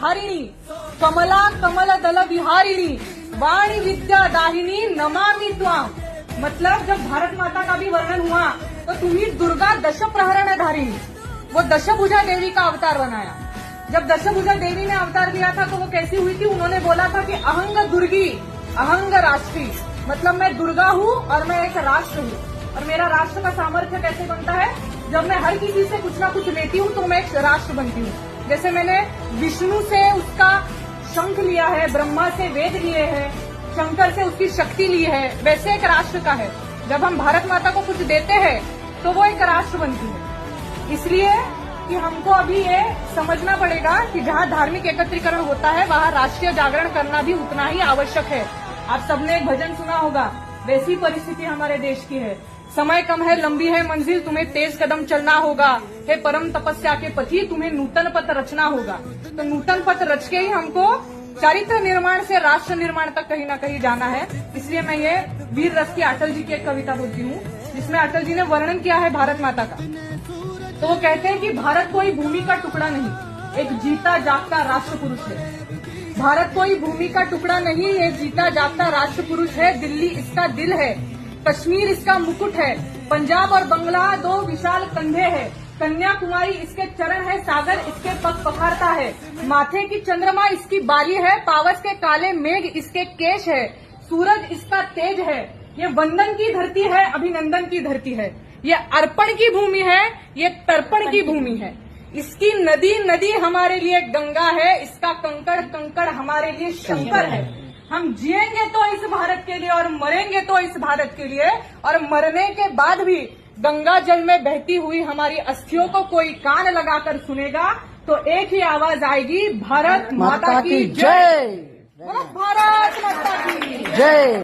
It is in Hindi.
धारिणी कमला कमल दल विहारिणी वाणी विद्या दाहिनी नमामि त्वाम। मतलब जब भारत माता का भी वर्णन हुआ तो तुम्ही दुर्गा दश प्रहरण धारिणी, वो दशभुजा देवी का अवतार बनाया। जब दशभुजा देवी ने अवतार लिया था तो वो कैसी हुई थी? उन्होंने बोला था कि अहंग दुर्गी अहंग राष्ट्री, मतलब मैं दुर्गा हूँ और मैं एक राष्ट्र हूँ। और मेरा राष्ट्र का सामर्थ्य कैसे बनता है? जब मैं हर किसी से कुछ ना कुछ लेती हूँ तो मैं एक राष्ट्र बनती हूँ। जैसे मैंने विष्णु से उसका शंख लिया है, ब्रह्मा से वेद लिए हैं, शंकर से उसकी शक्ति ली है, वैसे एक राष्ट्र का है। जब हम भारत माता को कुछ देते हैं तो वो एक राष्ट्र बनती है। इसलिए कि हमको अभी ये समझना पड़ेगा कि जहाँ धार्मिक एकत्रीकरण होता है वहाँ राष्ट्रीय जागरण करना भी उतना ही आवश्यक है। आप सबने एक भजन सुना होगा, वैसी परिस्थिति हमारे देश की है। समय कम है, लंबी है मंजिल, तुम्हें तेज कदम चलना होगा। हे परम तपस्या के पति, तुम्हें नूतन पथ रचना होगा। तो नूतन पथ रच के ही हमको चारित्र निर्माण से राष्ट्र निर्माण तक कहीं ना कहीं जाना है। इसलिए मैं ये वीर रस की अटल जी की एक कविता बोलती हूँ, जिसमें अटल जी ने वर्णन किया है भारत माता का। तो वो कहते हैं कि भारत कोई भूमि का टुकड़ा नहीं, एक जीता जागता राष्ट्र पुरुष है। भारत कोई भूमि का टुकड़ा नहीं, एक जीता जागता राष्ट्र पुरुष है। दिल्ली इसका दिल है, कश्मीर इसका मुकुट है, पंजाब और बंगला दो विशाल कंधे हैं, कन्याकुमारी इसके चरण है, सागर इसके पग पखारता है, माथे की चंद्रमा इसकी बाली है, पावस के काले मेघ इसके केश है, सूरज इसका तेज है। ये वंदन की धरती है, अभिनंदन की धरती है, ये अर्पण की भूमि है, ये तर्पण की भूमि है। इसकी नदी नदी हमारे लिए गंगा है, इसका कंकड़ कंकड़ हमारे लिए शंकर है। हम जिएंगे तो इस भारत के लिए और मरेंगे तो इस भारत के लिए, और मरने के बाद भी गंगा जल में बहती हुई हमारी अस्थियों को कोई कान लगाकर सुनेगा तो एक ही आवाज आएगी, भारत माता की जय। भारत माता की जय।